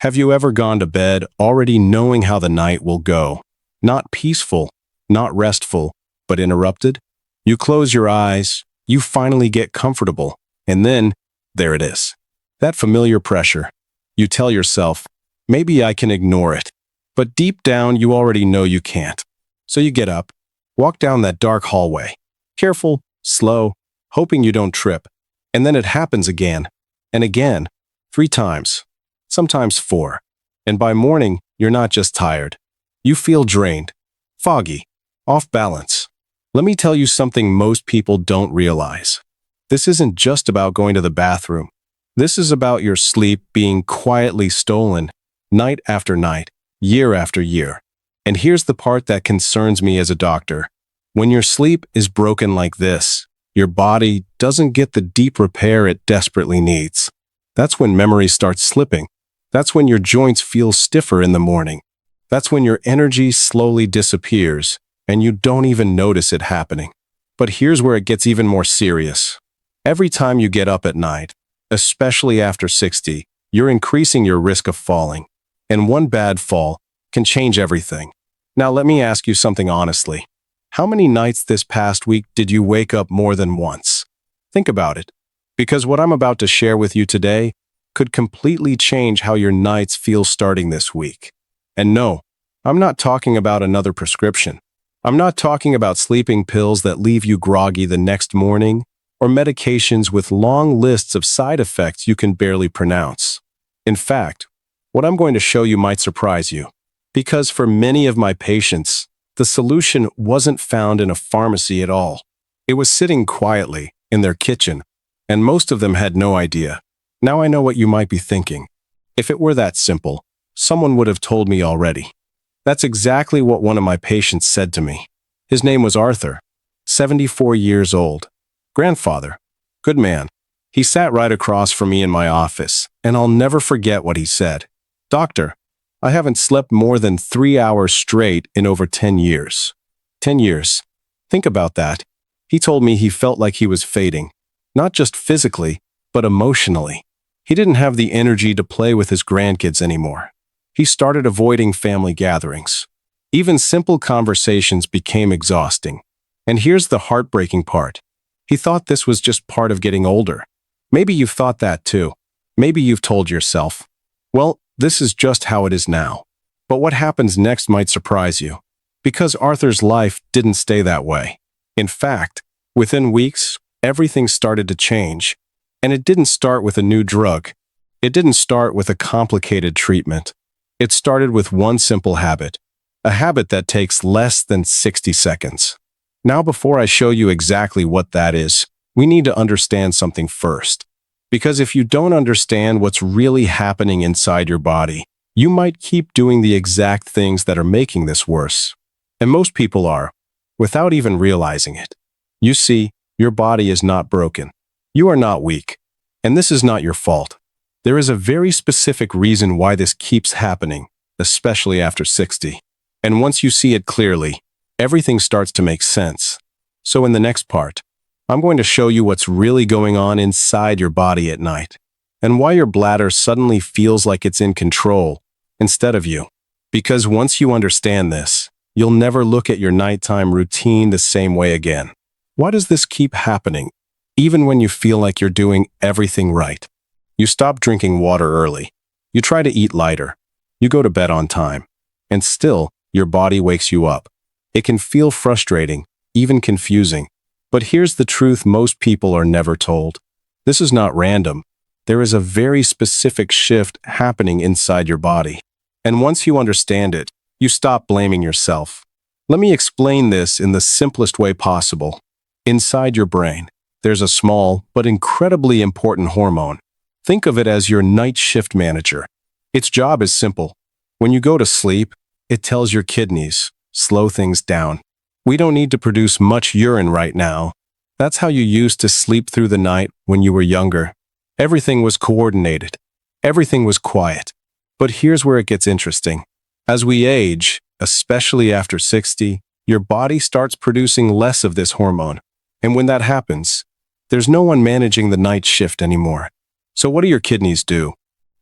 Have you ever gone to bed already knowing how the night will go? Not peaceful, not restful, but interrupted? You close your eyes, you finally get comfortable, and then, there it is. That familiar pressure. You tell yourself, maybe I can ignore it. But deep down, you already know you can't. So you get up, walk down that dark hallway. Careful, slow, hoping you don't trip. And then it happens again, and again, 3 times, sometimes 4. And by morning, you're not just tired. You feel drained, foggy, off balance. Let me tell you something most people don't realize. This isn't just about going to the bathroom. This is about your sleep being quietly stolen, night after night, year after year. And here's the part that concerns me as a doctor. When your sleep is broken like this, your body doesn't get the deep repair it desperately needs. That's when memory starts slipping. That's when your joints feel stiffer in the morning. That's when your energy slowly disappears, and you don't even notice it happening. But here's where it gets even more serious. Every time you get up at night, especially after 60, you're increasing your risk of falling. And one bad fall can change everything. Now let me ask you something honestly. How many nights this past week did you wake up more than once? Think about it. Because what I'm about to share with you today could completely change how your nights feel starting this week. And no, I'm not talking about another prescription. I'm not talking about sleeping pills that leave you groggy the next morning, or medications with long lists of side effects you can barely pronounce. In fact, what I'm going to show you might surprise you. Because for many of my patients, the solution wasn't found in a pharmacy at all. It was sitting quietly in their kitchen, and most of them had no idea. Now I know what you might be thinking. If it were that simple, someone would have told me already. That's exactly what one of my patients said to me. His name was Arthur, 74 years old. Grandfather. Good man. He sat right across from me in my office, and I'll never forget what he said. Doctor, I haven't slept more than 3 hours straight in over 10 years. 10 years. Think about that. He told me he felt like he was fading, not just physically, but emotionally. He didn't have the energy to play with his grandkids anymore. He started avoiding family gatherings. Even simple conversations became exhausting. And here's the heartbreaking part. He thought this was just part of getting older. Maybe you've thought that too. Maybe you've told yourself, well, this is just how it is now. But what happens next might surprise you. Because Arthur's life didn't stay that way. In fact, within weeks, everything started to change. And it didn't start with a new drug. It didn't start with a complicated treatment. It started with one simple habit. A habit that takes less than 60 seconds. Now, before I show you exactly what that is, we need to understand something first. Because if you don't understand what's really happening inside your body, you might keep doing the exact things that are making this worse. And most people are, without even realizing it. You see, your body is not broken. You are not weak. And this is not your fault. There is a very specific reason why this keeps happening, especially after 60. And once you see it clearly, everything starts to make sense. So in the next part, I'm going to show you what's really going on inside your body at night, and why your bladder suddenly feels like it's in control instead of you. Because once you understand this, you'll never look at your nighttime routine the same way again. Why does this keep happening, even when you feel like you're doing everything right? You stop drinking water early. You try to eat lighter. You go to bed on time. And still, your body wakes you up. It can feel frustrating, even confusing. But here's the truth most people are never told. This is not random. There is a very specific shift happening inside your body. And once you understand it, you stop blaming yourself. Let me explain this in the simplest way possible. Inside your brain, there's a small but incredibly important hormone. Think of it as your night shift manager. Its job is simple. When you go to sleep, it tells your kidneys, slow things down. We don't need to produce much urine right now. That's how you used to sleep through the night when you were younger. Everything was coordinated. Everything was quiet. But here's where it gets interesting. As we age, especially after 60, your body starts producing less of this hormone. And when that happens, there's no one managing the night shift anymore. So what do your kidneys do?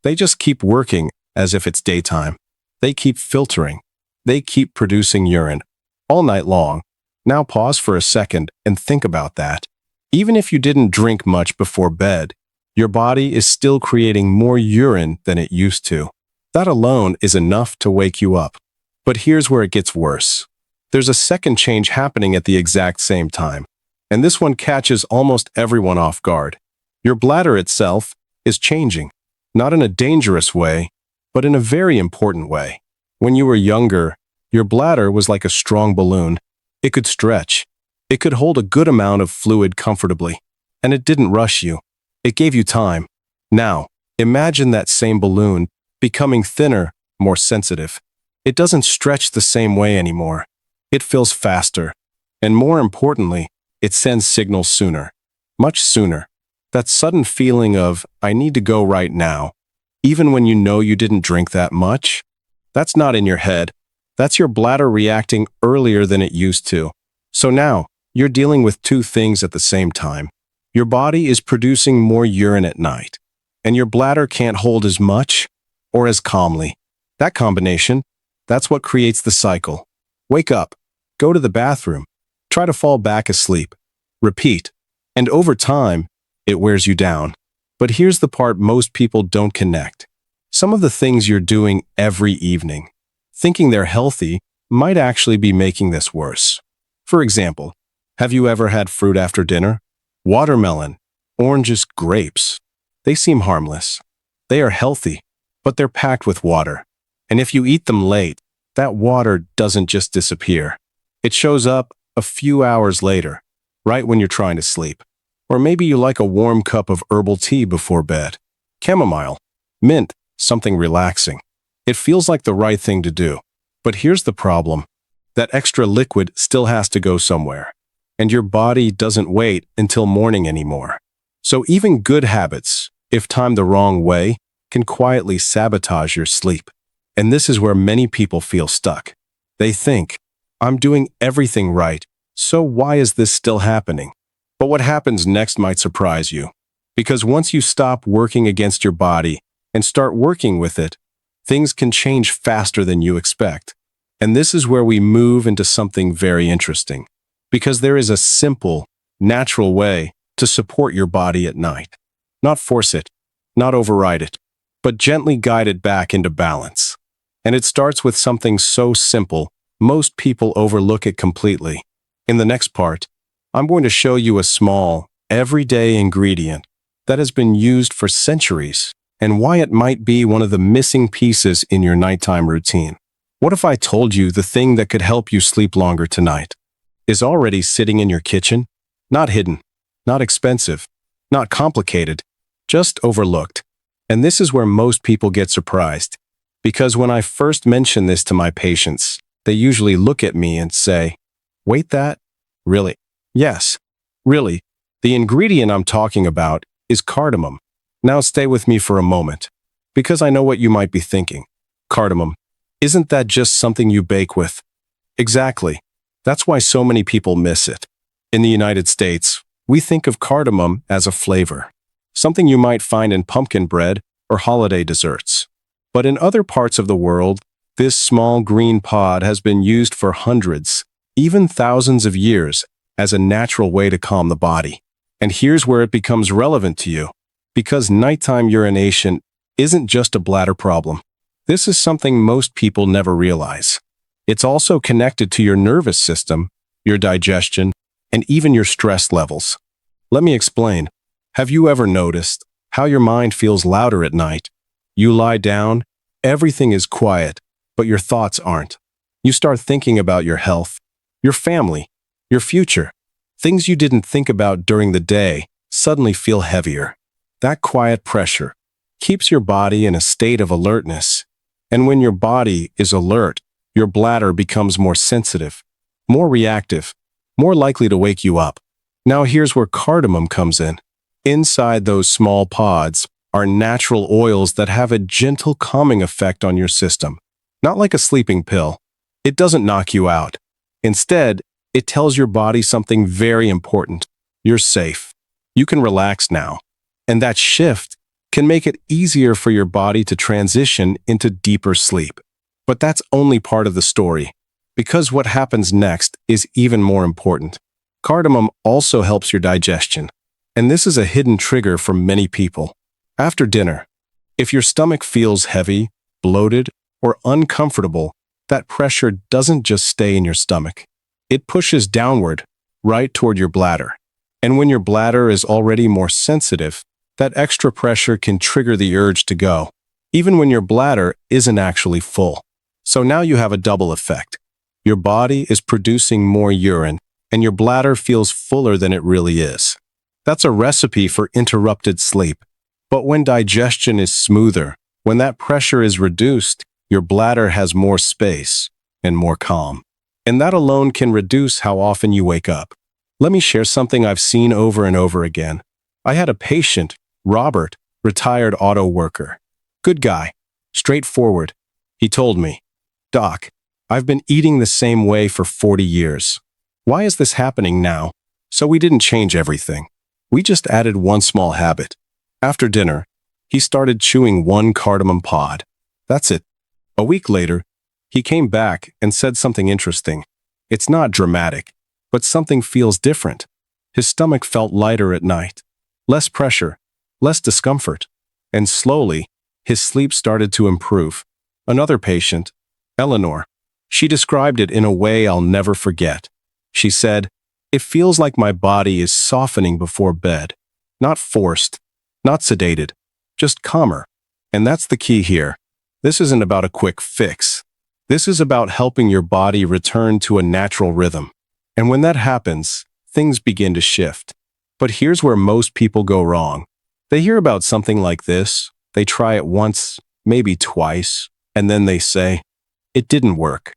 They just keep working as if it's daytime. They keep filtering. They keep producing urine all night long. Now pause for a second and think about that. Even if you didn't drink much before bed, your body is still creating more urine than it used to. That alone is enough to wake you up. But here's where it gets worse. There's a second change happening at the exact same time, and this one catches almost everyone off guard. Your bladder itself is changing, not in a dangerous way, but in a very important way. When you were younger, your bladder was like a strong balloon. It could stretch. It could hold a good amount of fluid comfortably, and it didn't rush you. It gave you time. Now, imagine that same balloon becoming thinner, more sensitive. It doesn't stretch the same way anymore. It fills faster, and more importantly, it sends signals sooner, much sooner. That sudden feeling of, I need to go right now, even when you know you didn't drink that much, that's not in your head. That's your bladder reacting earlier than it used to. So now, you're dealing with two things at the same time. Your body is producing more urine at night, and your bladder can't hold as much or as calmly. That combination, that's what creates the cycle. Wake up, go to the bathroom, try to fall back asleep, repeat, and over time, it wears you down. But here's the part most people don't connect. Some of the things you're doing every evening, thinking they're healthy, might actually be making this worse. For example, have you ever had fruit after dinner? Watermelon, oranges, grapes. They seem harmless. They are healthy, but they're packed with water. And if you eat them late, that water doesn't just disappear. It shows up a few hours later, right when you're trying to sleep. Or maybe you like a warm cup of herbal tea before bed. Chamomile, mint, something relaxing. It feels like the right thing to do. But here's the problem. That extra liquid still has to go somewhere. And your body doesn't wait until morning anymore. So even good habits, if timed the wrong way, can quietly sabotage your sleep. And this is where many people feel stuck. They think, I'm doing everything right, so why is this still happening? But what happens next might surprise you. Because once you stop working against your body and start working with it, things can change faster than you expect. And this is where we move into something very interesting. Because there is a simple, natural way to support your body at night. Not force it, not override it, but gently guide it back into balance. And it starts with something so simple, most people overlook it completely. In the next part, I'm going to show you a small, everyday ingredient that has been used for centuries and why it might be one of the missing pieces in your nighttime routine. What if I told you the thing that could help you sleep longer tonight is already sitting in your kitchen? Not hidden, not expensive, not complicated, just overlooked. And this is where most people get surprised. Because when I first mention this to my patients, they usually look at me and say, wait, that? Really? Yes, really. The ingredient I'm talking about is cardamom. Now stay with me for a moment, because I know what you might be thinking. Cardamom, isn't that just something you bake with? Exactly. That's why so many people miss it. In the United States, we think of cardamom as a flavor, something you might find in pumpkin bread or holiday desserts. But in other parts of the world, this small green pod has been used for hundreds, even thousands of years as a natural way to calm the body. And here's where it becomes relevant to you, because nighttime urination isn't just a bladder problem. This is something most people never realize. It's also connected to your nervous system, your digestion, and even your stress levels. Let me explain. Have you ever noticed how your mind feels louder at night? You lie down, everything is quiet, but your thoughts aren't. You start thinking about your health, your family, your future. Things you didn't think about during the day suddenly feel heavier. That quiet pressure keeps your body in a state of alertness. And when your body is alert, your bladder becomes more sensitive, more reactive, more likely to wake you up. Now here's where cardamom comes in. Inside those small pods are natural oils that have a gentle calming effect on your system. Not like a sleeping pill. It doesn't knock you out. Instead, it tells your body something very important. You're safe. You can relax now. And that shift can make it easier for your body to transition into deeper sleep. But that's only part of the story, because what happens next is even more important. Cardamom also helps your digestion, and this is a hidden trigger for many people. After dinner, if your stomach feels heavy, bloated, or uncomfortable, that pressure doesn't just stay in your stomach. It pushes downward, right toward your bladder. And when your bladder is already more sensitive, that extra pressure can trigger the urge to go, even when your bladder isn't actually full. So now you have a double effect. Your body is producing more urine, and your bladder feels fuller than it really is. That's a recipe for interrupted sleep. But when digestion is smoother, when that pressure is reduced, your bladder has more space and more calm. And that alone can reduce how often you wake up. Let me share something I've seen over and over again. I had a patient, Robert, retired auto worker. Good guy, straightforward. He told me, "Doc, I've been eating the same way for 40 years. Why is this happening now?" So we didn't change everything. We just added one small habit. After dinner, he started chewing one cardamom pod. That's it. A week later, he came back and said something interesting. It's not dramatic, but something feels different. His stomach felt lighter at night. Less pressure, less discomfort. And slowly, his sleep started to improve. Another patient, Eleanor, she described it in a way I'll never forget. She said, "It feels like my body is softening before bed. Not forced, not sedated, just calmer." And that's the key here. This isn't about a quick fix. This is about helping your body return to a natural rhythm. And when that happens, things begin to shift. But here's where most people go wrong. They hear about something like this, they try it once, maybe twice, and then they say, "It didn't work."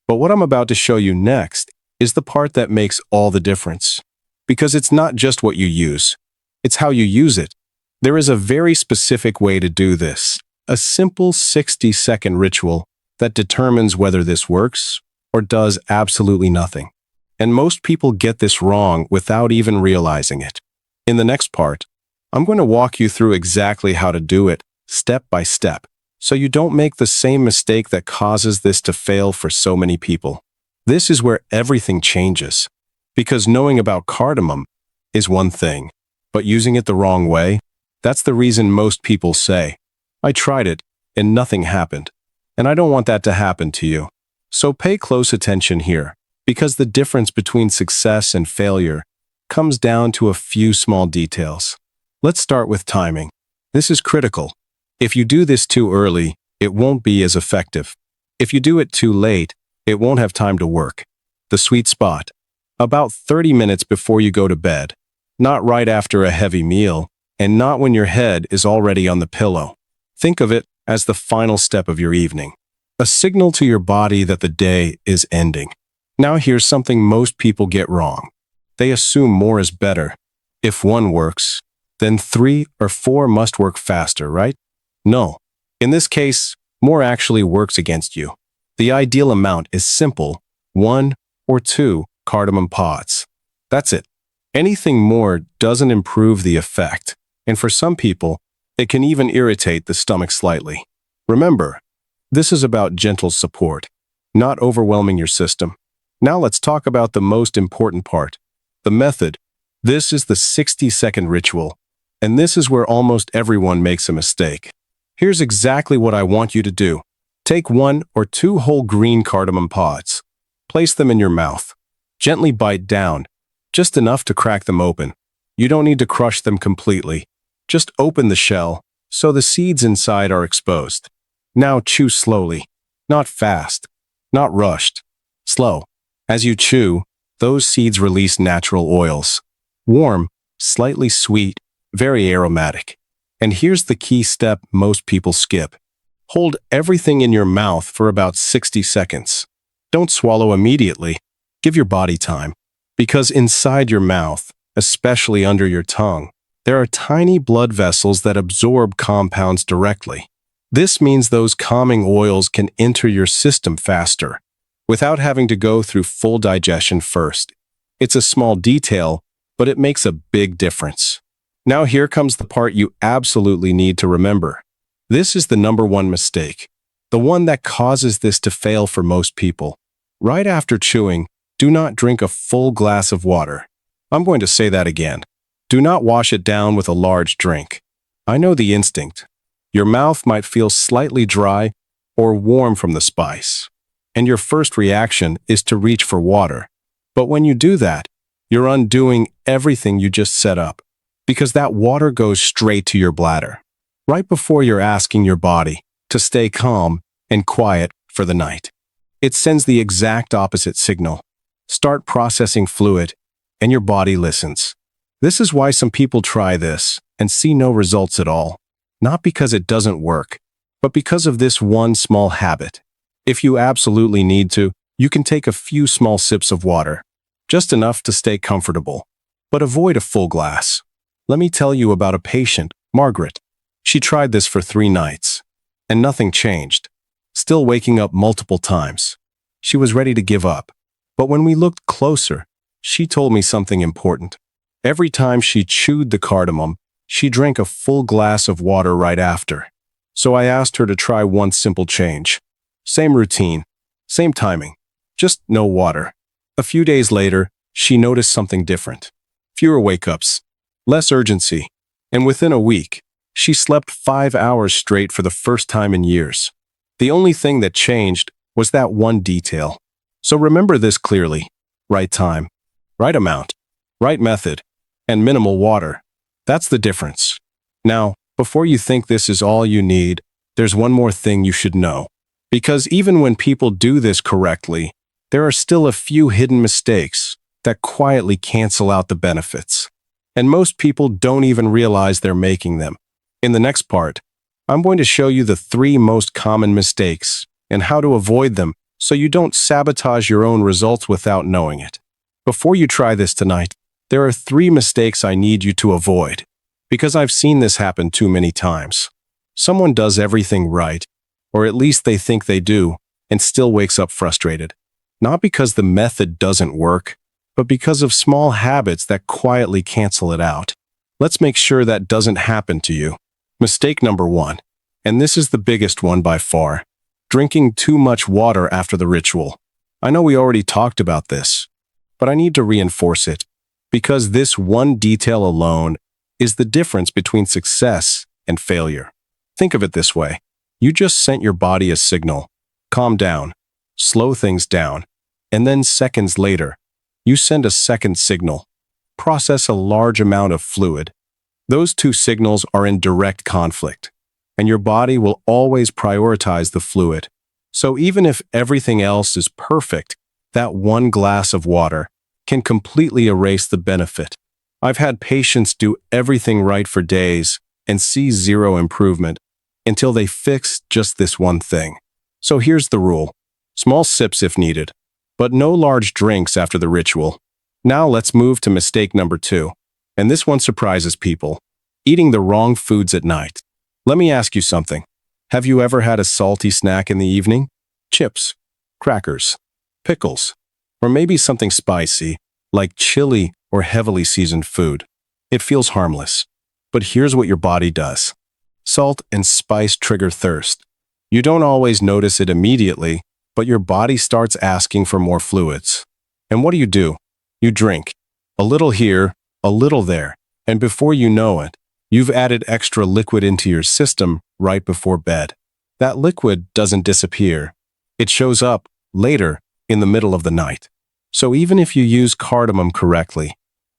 But what I'm about to show you next is the part that makes all the difference. Because it's not just what you use, it's how you use it. There is a very specific way to do this, a simple 60-second ritual that determines whether this works or does absolutely nothing. And most people get this wrong without even realizing it. In the next part, I'm going to walk you through exactly how to do it, step by step, so you don't make the same mistake that causes this to fail for so many people. This is where everything changes. Because knowing about cardamom is one thing, but using it the wrong way, that's the reason most people say, "I tried it, and nothing happened." And I don't want that to happen to you. So pay close attention here, because the difference between success and failure comes down to a few small details. Let's start with timing. This is critical. If you do this too early, it won't be as effective. If you do it too late, it won't have time to work. The sweet spot. About 30 minutes before you go to bed. Not right after a heavy meal, and not when your head is already on the pillow. Think of it as the final step of your evening. A signal to your body that the day is ending. Now here's something most people get wrong. They assume more is better. If one works, then 3 or 4 must work faster, right? No. In this case, more actually works against you. The ideal amount is simple, 1 or 2 cardamom pods. That's it. Anything more doesn't improve the effect, and for some people, it can even irritate the stomach slightly. Remember, this is about gentle support, not overwhelming your system. Now let's talk about the most important part, the method. This is the 60-second ritual, and this is where almost everyone makes a mistake. Here's exactly what I want you to do. Take 1 or 2 whole green cardamom pods. Place them in your mouth. Gently bite down, just enough to crack them open. You don't need to crush them completely. Just open the shell, so the seeds inside are exposed. Now chew slowly, not fast, not rushed, slow. As you chew, those seeds release natural oils. Warm, slightly sweet, very aromatic. And here's the key step most people skip. Hold everything in your mouth for about 60 seconds. Don't swallow immediately. Give your body time. Because inside your mouth, especially under your tongue, there are tiny blood vessels that absorb compounds directly. This means those calming oils can enter your system faster, without having to go through full digestion first. It's a small detail, but it makes a big difference. Now here comes the part you absolutely need to remember. This is the number one mistake, the one that causes this to fail for most people. Right after chewing, do not drink a full glass of water. I'm going to say that again. Do not wash it down with a large drink. I know the instinct. Your mouth might feel slightly dry or warm from the spice, and your first reaction is to reach for water. But when you do that, you're undoing everything you just set up, because that water goes straight to your bladder, right before you're asking your body to stay calm and quiet for the night. It sends the exact opposite signal. Start processing fluid, and your body listens. This is why some people try this and see no results at all. Not because it doesn't work, but because of this one small habit. If you absolutely need to, you can take a few small sips of water, just enough to stay comfortable, but avoid a full glass. Let me tell you about a patient, Margaret. She tried this for 3 nights, and nothing changed, still waking up multiple times. She was ready to give up, but when we looked closer, she told me something important. Every time she chewed the cardamom, she drank a full glass of water right after. So I asked her to try one simple change. Same routine, same timing, just no water. A few days later, she noticed something different. Fewer wake-ups, less urgency, and within a week, she slept 5 hours straight for the first time in years. The only thing that changed was that one detail. So remember this clearly. Right time, right amount, right method, and minimal water. That's the difference. Now, before you think this is all you need, there's one more thing you should know. Because even when people do this correctly, there are still a few hidden mistakes that quietly cancel out the benefits. And most people don't even realize they're making them. In the next part, I'm going to show you the 3 most common mistakes and how to avoid them so you don't sabotage your own results without knowing it. Before you try this tonight, there are 3 mistakes I need you to avoid, because I've seen this happen too many times. Someone does everything right, or at least they think they do, and still wakes up frustrated. Not because the method doesn't work, but because of small habits that quietly cancel it out. Let's make sure that doesn't happen to you. Mistake number 1, and this is the biggest one by far, drinking too much water after the ritual. I know we already talked about this, but I need to reinforce it, because this one detail alone is the difference between success and failure. Think of it this way. You just sent your body a signal. Calm down, slow things down, and then seconds later, you send a second signal. Process a large amount of fluid. Those 2 signals are in direct conflict, and your body will always prioritize the fluid. So even if everything else is perfect, that one glass of water can completely erase the benefit. I've had patients do everything right for days and see 0 improvement until they fix just this one thing. So here's the rule. Small sips if needed, but no large drinks after the ritual. Now let's move to mistake number 2. And this one surprises people. Eating the wrong foods at night. Let me ask you something. Have you ever had a salty snack in the evening? Chips, crackers, pickles, or maybe something spicy, like chili or heavily seasoned food. It feels harmless, but here's what your body does. Salt and spice trigger thirst. You don't always notice it immediately, but your body starts asking for more fluids. And what do? You drink. A little here, a little there, and before you know it, you've added extra liquid into your system right before bed. That liquid doesn't disappear. It shows up later in the middle of the night. So even if you use cardamom correctly,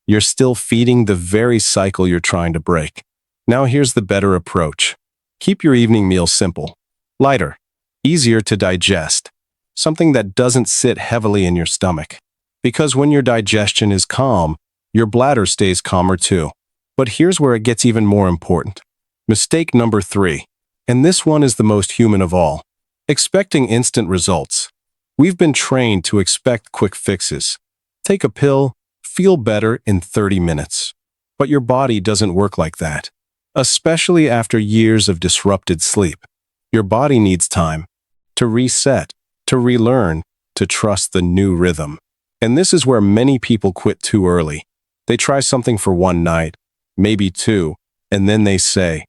you're still feeding the very cycle you're trying to break. Now here's the better approach. Keep your evening meal simple, lighter, easier to digest, something that doesn't sit heavily in your stomach. Because when your digestion is calm, your bladder stays calmer too. But here's where it gets even more important. Mistake number 3, and this one is the most human of all. Expecting instant results. We've been trained to expect quick fixes. Take a pill, feel better in 30 minutes. But your body doesn't work like that. Especially after years of disrupted sleep. Your body needs time to reset, to relearn, to trust the new rhythm. And this is where many people quit too early. They try something for one night, maybe 2, and then they say,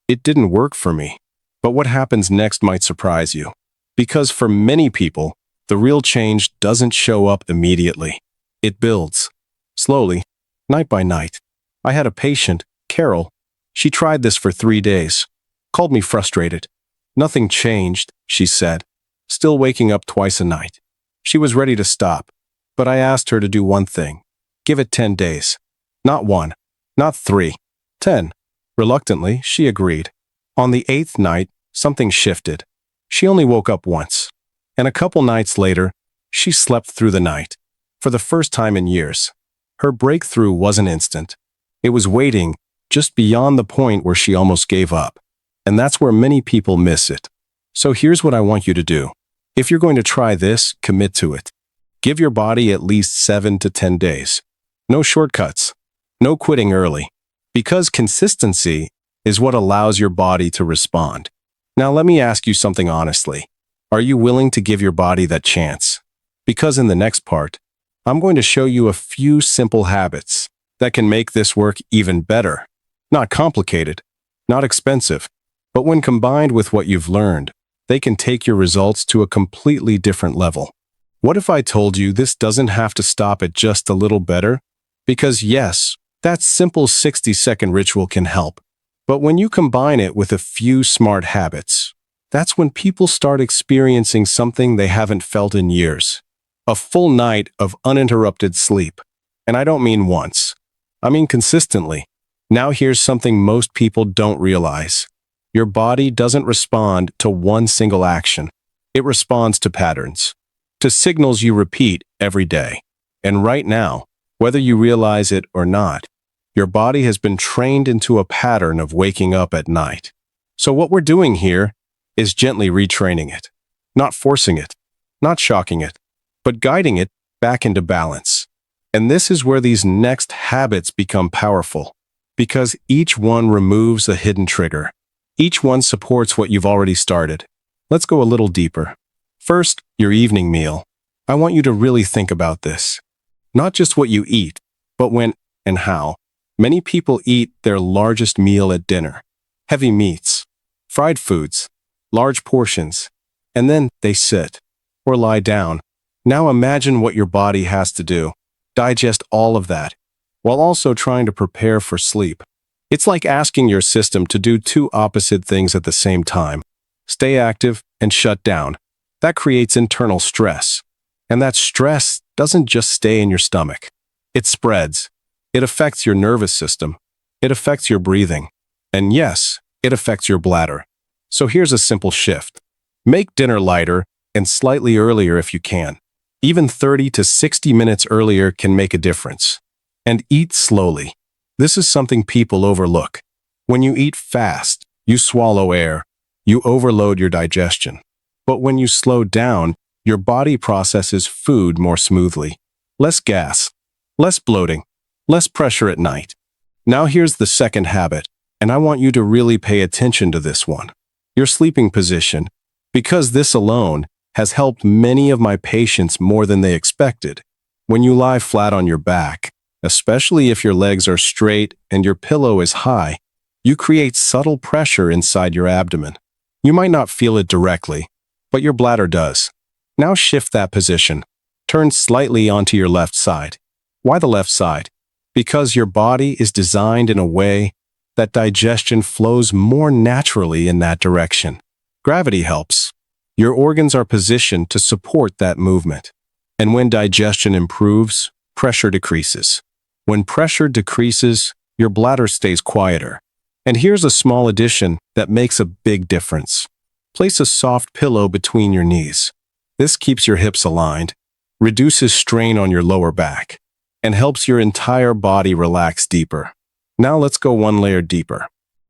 "It didn't work for me." But what happens next might surprise you. Because for many people, the real change doesn't show up immediately. It builds, slowly, night by night. I had a patient, Carol. She tried this for 3 days. Called me frustrated. Nothing changed, she said. Still waking up twice a night. She was ready to stop, but I asked her to do one thing. Give it 10 days. Not 1, not 3, 10. Reluctantly, she agreed. On the 8th night, something shifted. She only woke up once. And a couple nights later, she slept through the night. For the first time in years. Her breakthrough wasn't instant. It was waiting just beyond the point where she almost gave up. And that's where many people miss it. So here's what I want you to do. If you're going to try this, commit to it. Give your body at least 7 to 10 days. No shortcuts. No quitting early. Because consistency is what allows your body to respond. Now let me ask you something honestly. Are you willing to give your body that chance? Because in the next part, I'm going to show you a few simple habits that can make this work even better. Not complicated, not expensive, but when combined with what you've learned, they can take your results to a completely different level. What if I told you this doesn't have to stop at just a little better? Because yes, that simple 60-second ritual can help. But when you combine it with a few smart habits, that's when people start experiencing something they haven't felt in years. A full night of uninterrupted sleep. And I don't mean once. I mean consistently. Now here's something most people don't realize. Your body doesn't respond to one single action. It responds to patterns, to signals you repeat every day. And right now, whether you realize it or not, your body has been trained into a pattern of waking up at night. So what we're doing here is gently retraining it, not forcing it, not shocking it, but guiding it back into balance. And this is where these next habits become powerful, because each one removes a hidden trigger. Each one supports what you've already started. Let's go a little deeper. First, your evening meal. I want you to really think about this. Not just what you eat, but when and how. Many people eat their largest meal at dinner. Heavy meats, fried foods, large portions, and then they sit or lie down. Now imagine what your body has to do. Digest all of that, while also trying to prepare for sleep. It's like asking your system to do 2 opposite things at the same time. Stay active and shut down. That creates internal stress. And that stress doesn't just stay in your stomach. It spreads. It affects your nervous system. It affects your breathing. And yes, it affects your bladder. So here's a simple shift. Make dinner lighter and slightly earlier if you can. Even 30 to 60 minutes earlier can make a difference. And eat slowly. This is something people overlook. When you eat fast, you swallow air. You overload your digestion. But when you slow down, your body processes food more smoothly. Less gas, less bloating, less pressure at night. Now here's the second habit, and I want you to really pay attention to this one. Your sleeping position, because this alone has helped many of my patients more than they expected. When you lie flat on your back, especially if your legs are straight and your pillow is high, you create subtle pressure inside your abdomen. You might not feel it directly, but your bladder does. Now shift that position. Turn slightly onto your left side. Why the left side? Because your body is designed in a way that digestion flows more naturally in that direction. Gravity helps. Your organs are positioned to support that movement. And when digestion improves, pressure decreases. When pressure decreases, your bladder stays quieter. And here's a small addition that makes a big difference. Place a soft pillow between your knees. This keeps your hips aligned, reduces strain on your lower back, and helps your entire body relax deeper. Now let's go one layer deeper,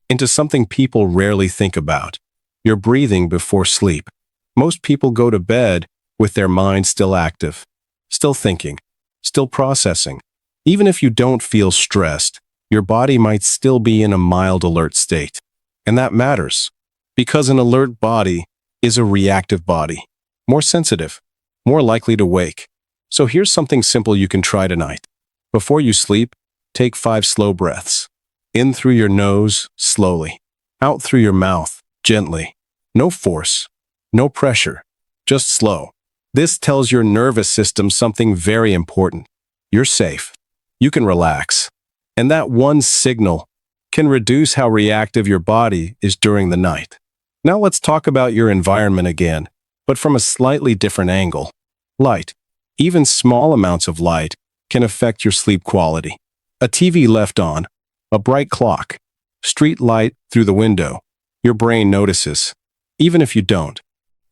into something people rarely think about, your breathing before sleep. Most people go to bed with their mind still active, still thinking, still processing. Even if you don't feel stressed, your body might still be in a mild alert state. And that matters, because an alert body is a reactive body, more sensitive, more likely to wake. So here's something simple you can try tonight. Before you sleep, take 5 slow breaths. In through your nose, slowly. Out through your mouth, gently. No force, no pressure, just slow. This tells your nervous system something very important. You're safe. You can relax. And that one signal can reduce how reactive your body is during the night. Now let's talk about your environment again, but from a slightly different angle. Light. Even small amounts of light can affect your sleep quality. A TV left on, a bright clock, street light through the window. Your brain notices, even if you don't.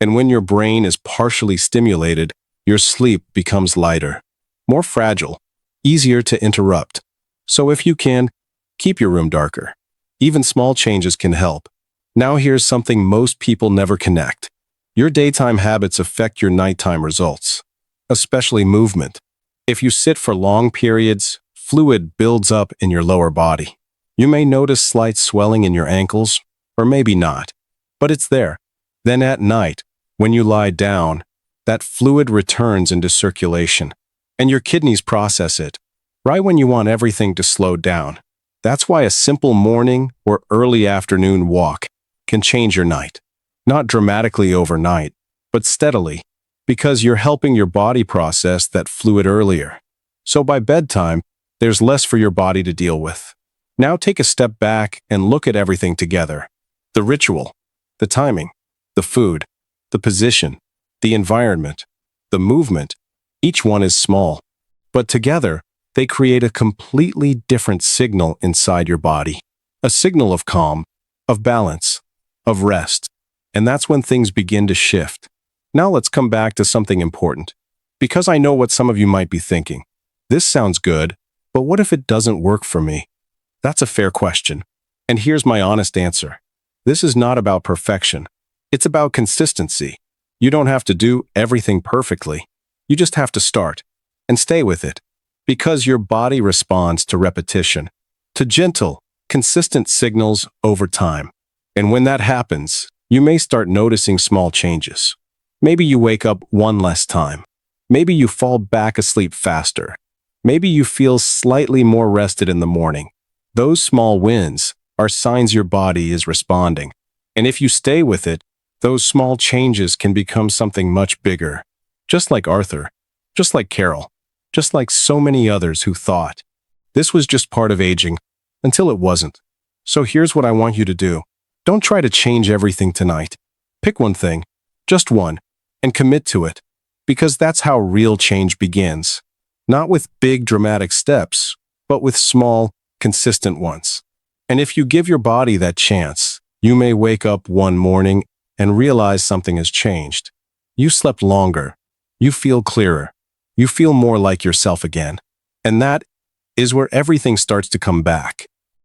And when your brain is partially stimulated, your sleep becomes lighter, more fragile, easier to interrupt. So if you can, keep your room darker. Even small changes can help. Now here's something most people never connect. Your daytime habits affect your nighttime results, especially movement. If you sit for long periods, fluid builds up in your lower body. You may notice slight swelling in your ankles, or maybe not, but it's there. Then at night, when you lie down, that fluid returns into circulation, and your kidneys process it, right when you want everything to slow down. That's why a simple morning or early afternoon walk can change your night. Not dramatically overnight, but steadily, because you're helping your body process that fluid earlier. So by bedtime, there's less for your body to deal with. Now take a step back and look at everything together. The ritual, the timing, the food, the position, the environment, the movement, each one is small. But together, they create a completely different signal inside your body. A signal of calm, of balance, of rest. And that's when things begin to shift. Now let's come back to something important. Because I know what some of you might be thinking. This sounds good, but what if it doesn't work for me? That's a fair question. And here's my honest answer. This is not about perfection. It's about consistency. You don't have to do everything perfectly. You just have to start and stay with it. Because your body responds to repetition, to gentle, consistent signals over time. And when that happens, you may start noticing small changes. Maybe you wake up one less time. Maybe you fall back asleep faster. Maybe you feel slightly more rested in the morning. Those small wins are signs your body is responding. And if you stay with it, those small changes can become something much bigger. Just like Arthur, just like Carol, just like so many others who thought this was just part of aging until it wasn't. So here's what I want you to do. Don't try to change everything tonight. Pick one thing, just one, and commit to it, because that's how real change begins. Not with big dramatic steps, but with small, consistent ones. And if you give your body that chance, you may wake up one morning and realize something has changed. You slept longer. You feel clearer. You feel more like yourself again. And that is where everything starts to come back.